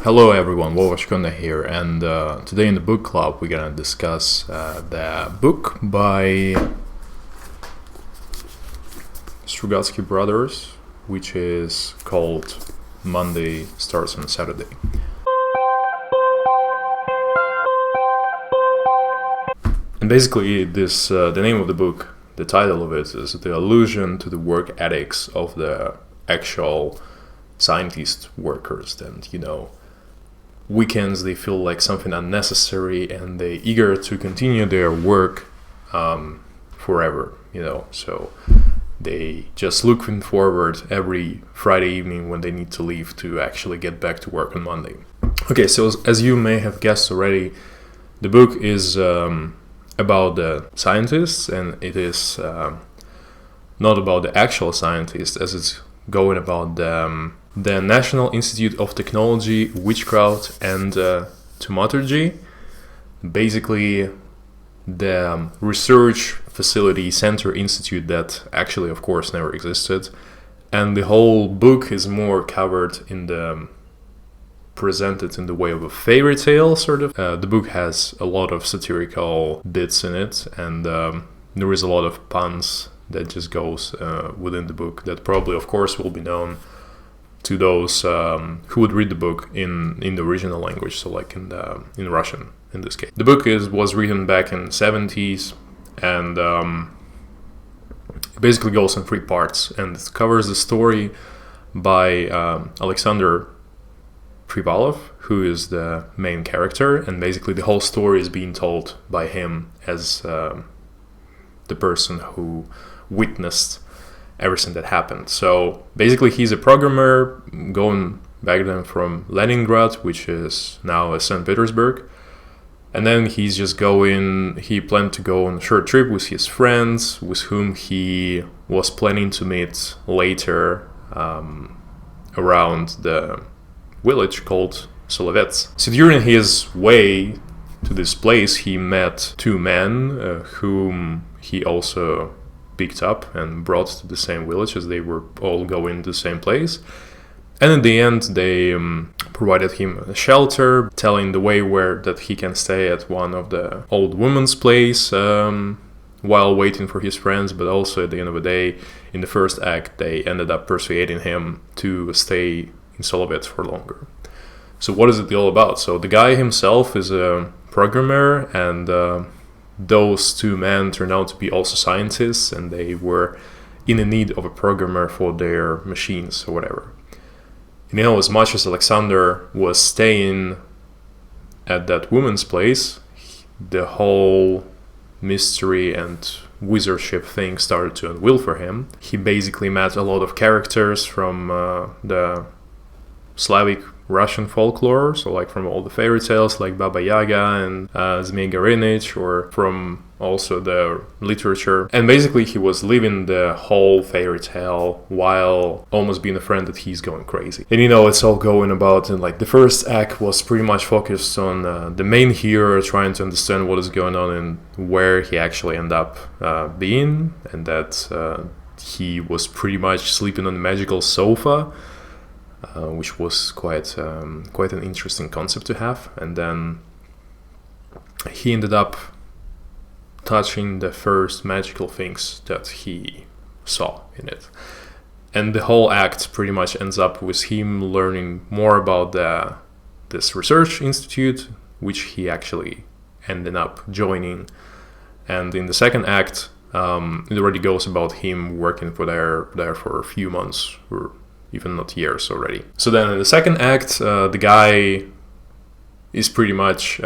Hello everyone, Wolfgang here, and today in the book club we're gonna discuss the book by Strugatsky brothers, which is called Monday Starts on Saturday. And basically this the name of the book, the title of it is The Allusion to the Work Ethics of the Actual Scientist Workers. And weekends they feel like something unnecessary and they eager to continue their work forever, so they just looking forward every Friday evening when they need to leave to actually get back to work on Monday. Okay, so as you may have guessed already, the book is about the scientists, and it is not about the actual scientists, as it's going about the National Institute of Technology, Witchcraft and Thaumaturgy, basically the research facility center institute that actually of course never existed. And the whole book is more covered presented in the way of a fairy tale sort of. The book has a lot of satirical bits in it, and there is a lot of puns that just goes within the book that probably of course will be known to those who would read the book in the original language, so like in Russian in this case. The book was written back in the 70s, and it basically goes in 3 parts, and it covers the story by Alexander Privalov, who is the main character, and basically the whole story is being told by him as the person who witnessed everything that happened. So basically he's a programmer going back then from Leningrad, which is now St. Petersburg, and then he planned to go on a short trip with his friends, with whom he was planning to meet later around the village called Solovets. So during his way to this place he met 2 men whom he also picked up and brought to the same village, as they were all going to the same place. And in the end they provided him a shelter, telling the way that he can stay at one of the old woman's place while waiting for his friends. But also at the end of the day, in the first act, they ended up persuading him to stay in Solovets for longer. So what is it all about? So the guy himself is a programmer, and those 2 men turned out to be also scientists, and they were in the need of a programmer for their machines or whatever. And as much as Alexander was staying at that woman's place, the whole mystery and wizardship thing started to unveil for him. He basically met a lot of characters from the Slavic Russian folklore, so like from all the fairy tales like Baba Yaga and Zmei Gorinich, or from also the literature. And basically he was living the whole fairy tale while almost being a friend that he's going crazy. And it's all going about, and like the first act was pretty much focused on the main hero trying to understand what is going on and where he actually ended up being, and that he was pretty much sleeping on a magical sofa, which was quite an interesting concept to have. And then he ended up touching the first magical things that he saw in it. And the whole act pretty much ends up with him learning more about this research institute, which he actually ended up joining. And in the second act, it already goes about him working there for a few months, or even not years already. So then in the second act, the guy is pretty much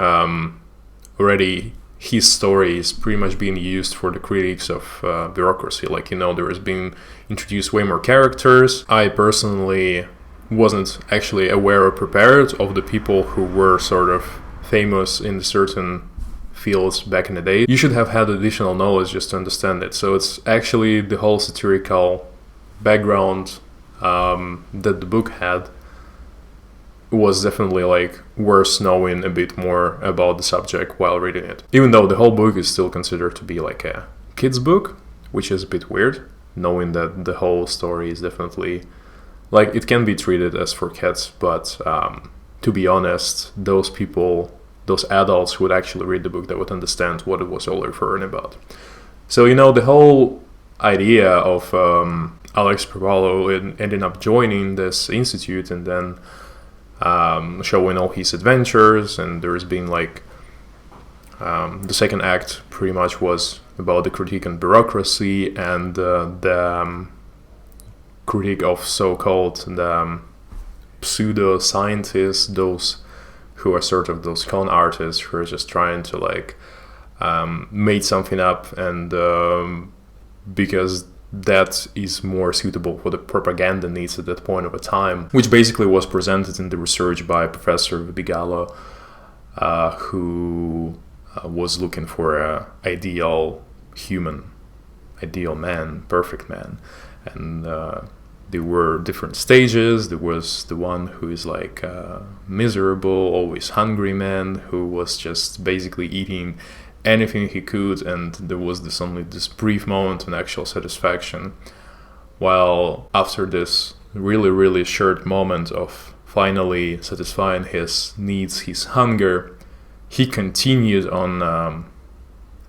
already, his story is pretty much being used for the critics of Bureaucracy. Like, there has been introduced way more characters. I personally wasn't actually aware or prepared of the people who were sort of famous in certain fields back in the day. You should have had additional knowledge just to understand it. So it's actually the whole satirical background that the book had was definitely like worth knowing a bit more about the subject while reading it. Even though the whole book is still considered to be like a kid's book, which is a bit weird, knowing that the whole story is definitely like, it can be treated as for kids, but to be honest, those people, those adults who would actually read the book, that would understand what it was all referring about. So, the whole idea of Alex Purvallo ending up joining this institute and then showing all his adventures, and there's been like the second act pretty much was about the critique on bureaucracy and the critique of so-called pseudo-scientists, those who are sort of those con artists who are just trying to like made something up, and because that is more suitable for the propaganda needs at that point of a time, which basically was presented in the research by Professor Bigallo, who was looking for a ideal human, ideal man, perfect man, and there were different stages. There was the one who is like miserable, always hungry man who was just basically eating anything he could, and there was this brief moment of actual satisfaction. While after this really, really short moment of finally satisfying his needs, his hunger, he continued on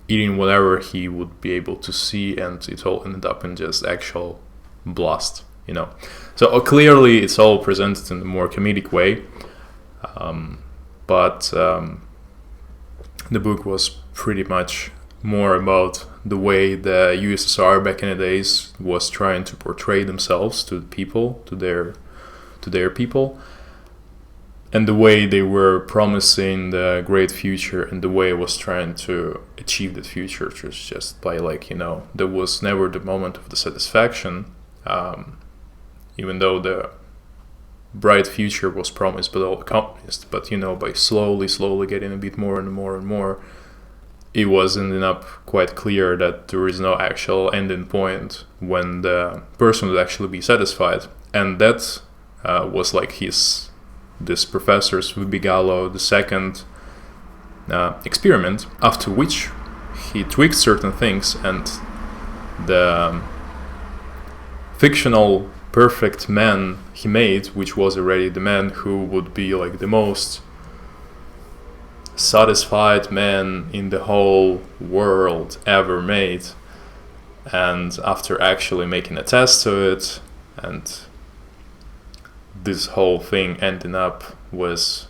eating whatever he would be able to see, and it all ended up in just actual blast. So clearly it's all presented in a more comedic way, but the book was pretty much more about the way the USSR back in the days was trying to portray themselves to the people, to their people, and the way they were promising the great future, and the way it was trying to achieve that future, which was just by there was never the moment of the satisfaction. Even though the bright future was promised by all the communists, but by slowly getting a bit more and more and more, it was ending up quite clear that there is no actual ending point when the person would actually be satisfied. And that was like this professor's Bigallo, the second experiment, after which he tweaked certain things, and the fictional perfect man he made, which was already the man who would be like the most satisfied man in the whole world ever made, and after actually making a test to it, and this whole thing ending up with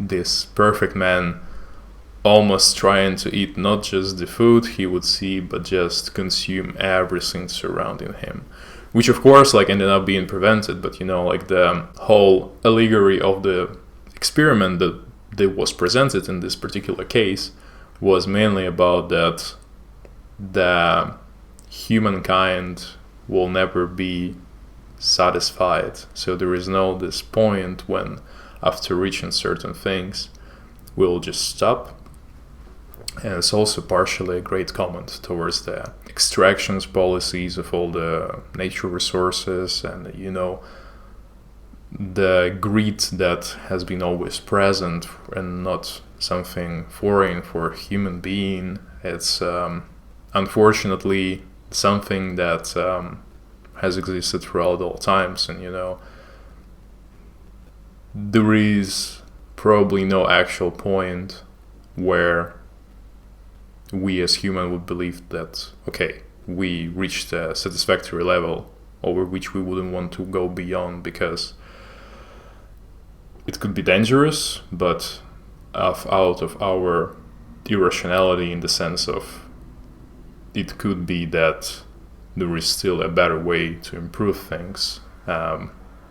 this perfect man almost trying to eat not just the food he would see, but just consume everything surrounding him, which of course ended up being prevented. But the whole allegory of the experiment that was presented in this particular case was mainly about that the humankind will never be satisfied. So there is no this point when after reaching certain things we'll just stop. And it's also partially a great comment towards the extractions policies of all the nature resources, and the greed that has been always present and not something foreign for a human being. It's unfortunately something that has existed throughout all times, and there is probably no actual point where we as human would believe that, okay, we reached a satisfactory level over which we wouldn't want to go beyond, because it could be dangerous, but out of our irrationality, in the sense of it could be that there is still a better way to improve things.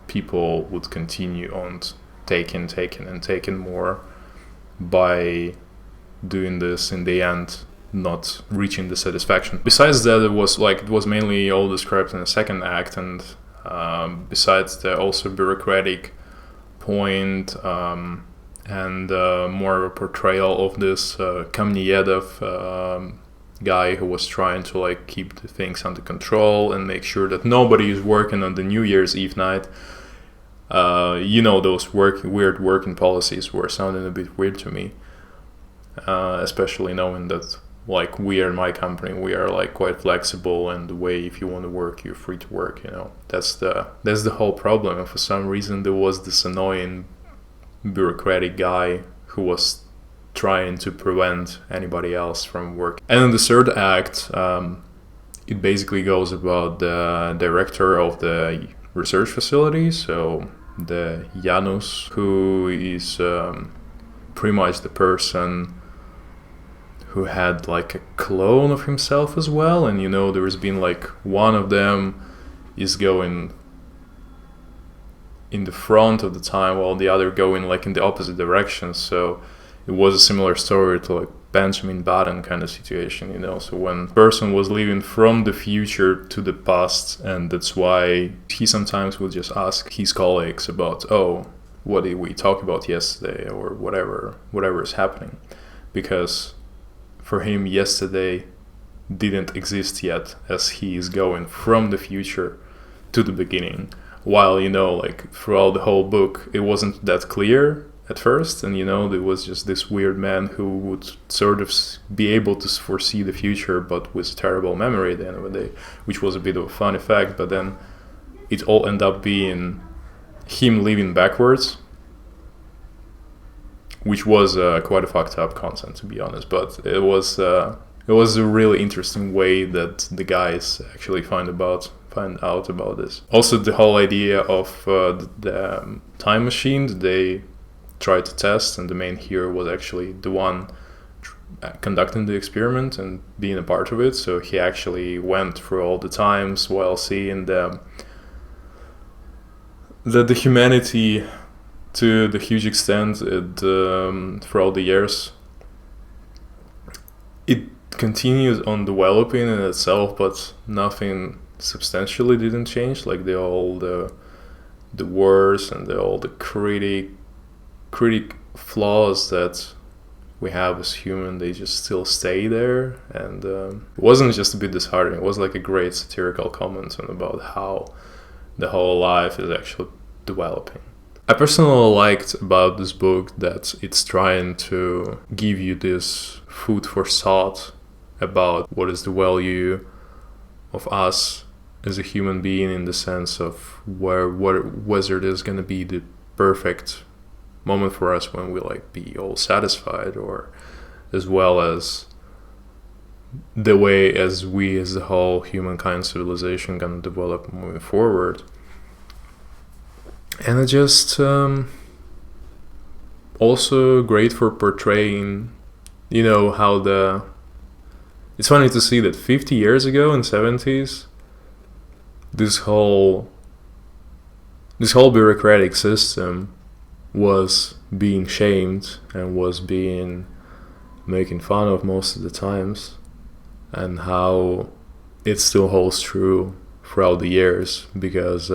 People would continue on taking more by doing this, in the end not reaching the satisfaction. Besides that, it was mainly all described in the second act, and besides the also bureaucratic point, and more of a portrayal of this Kamniyedov guy who was trying to keep the things under control and make sure that nobody is working on the New Year's Eve night. Those weird working policies were sounding a bit weird to me, especially knowing that we are in my company, we are quite flexible, and the way if you want to work, you're free to work. That's the whole problem. And for some reason there was this annoying bureaucratic guy who was trying to prevent anybody else from working. And in the third act, it basically goes about the director of the research facility, so the Janus, who is pretty much the person who had like a clone of himself as well. And there's been like one of them is going in the front of the time while the other going like in the opposite direction. So it was a similar story to like Benjamin Button kind of situation, so when a person was living from the future to the past, and that's why he sometimes will just ask his colleagues about, oh, what did we talk about yesterday, or whatever is happening, because for him yesterday didn't exist yet, as he is going from the future to the beginning, while like throughout the whole book it wasn't that clear at first, and there was just this weird man who would sort of be able to foresee the future, but with terrible memory at the end of the day, which was a bit of a fun effect. But then it all ended up being him living backwards, which was quite a fucked up concept, to be honest. But it was a really interesting way that the guys actually find out about this. Also, the whole idea of the time machine that they tried to test, and the main hero was actually the one conducting the experiment and being a part of it. So he actually went through all the times while seeing the humanity to the huge extent throughout the years. It continued on developing in itself, but nothing substantially didn't change. Like all the wars and all the critic flaws that we have as human, they just still stay there. And it wasn't just a bit disheartening, it was like a great satirical comment on about how the whole life is actually developing. I personally liked about this book that it's trying to give you this food for thought about what is the value of us as a human being, in the sense of whether there's going to be the perfect moment for us when we like be all satisfied, or as well as the way as we as the whole humankind civilization gonna develop moving forward. And it just also great for portraying how it's funny to see that 50 years ago in the 70s this whole bureaucratic system was being shamed and was being making fun of most of the times, and how it still holds true throughout the years, because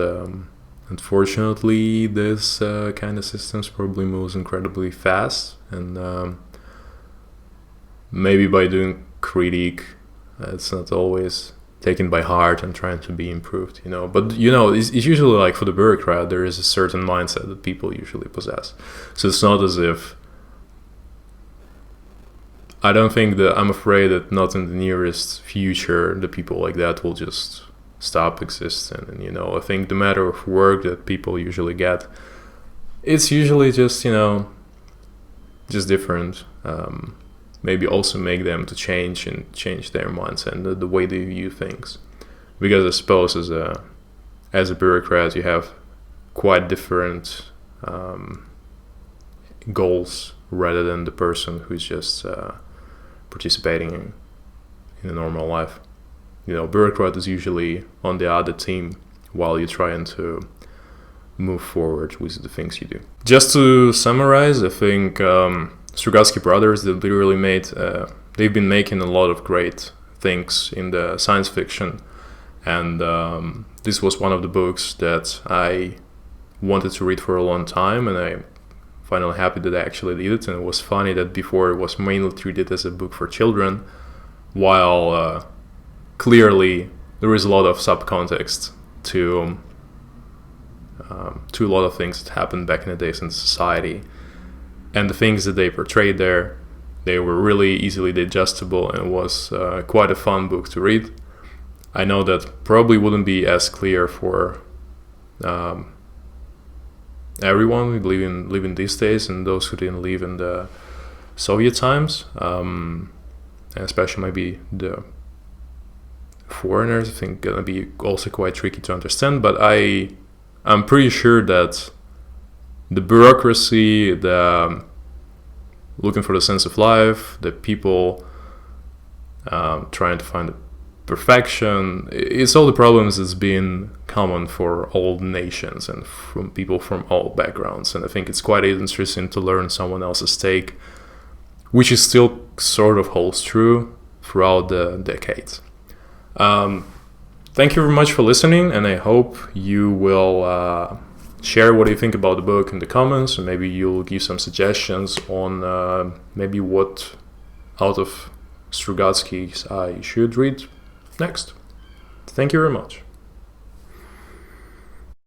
unfortunately this kind of systems probably moves incredibly fast, and maybe by doing critique it's not always taken by heart and trying to be improved, but it's usually like for the bureaucrat there is a certain mindset that people usually possess. So it's not as if, I'm afraid that not in the nearest future the people like that will just stop existing. And I think the matter of work that people usually get, it's usually just just different. Maybe also make them to change their mindset and the way they view things, because I suppose as a bureaucrat you have quite different goals rather than the person who's just participating in a normal life. Bureaucrat is usually on the other team while you're trying to move forward with the things you do. Just to summarize, I think Strugatsky brothers, they literally they've been making a lot of great things in the science fiction, and this was one of the books that I wanted to read for a long time, and I'm finally happy that I actually did it. And it was funny that before it was mainly treated as a book for children, while clearly there is a lot of subcontext to a lot of things that happened back in the days in society. And the things that they portrayed there, they were really easily digestible, and it was quite a fun book to read. I know that probably wouldn't be as clear for everyone living these days, and those who didn't live in the Soviet times, and especially maybe the foreigners. I think gonna be also quite tricky to understand. But I'm pretty sure that the bureaucracy, the looking for the sense of life, the people trying to find the perfection, it's all the problems that's been common for all nations and from people from all backgrounds. And I think it's quite interesting to learn someone else's take, which is still sort of holds true throughout the decades. Thank you very much for listening, and I hope you will share what you think about the book in the comments, and maybe you'll give some suggestions on maybe what out of Strugatsky's I should read next. Thank you very much.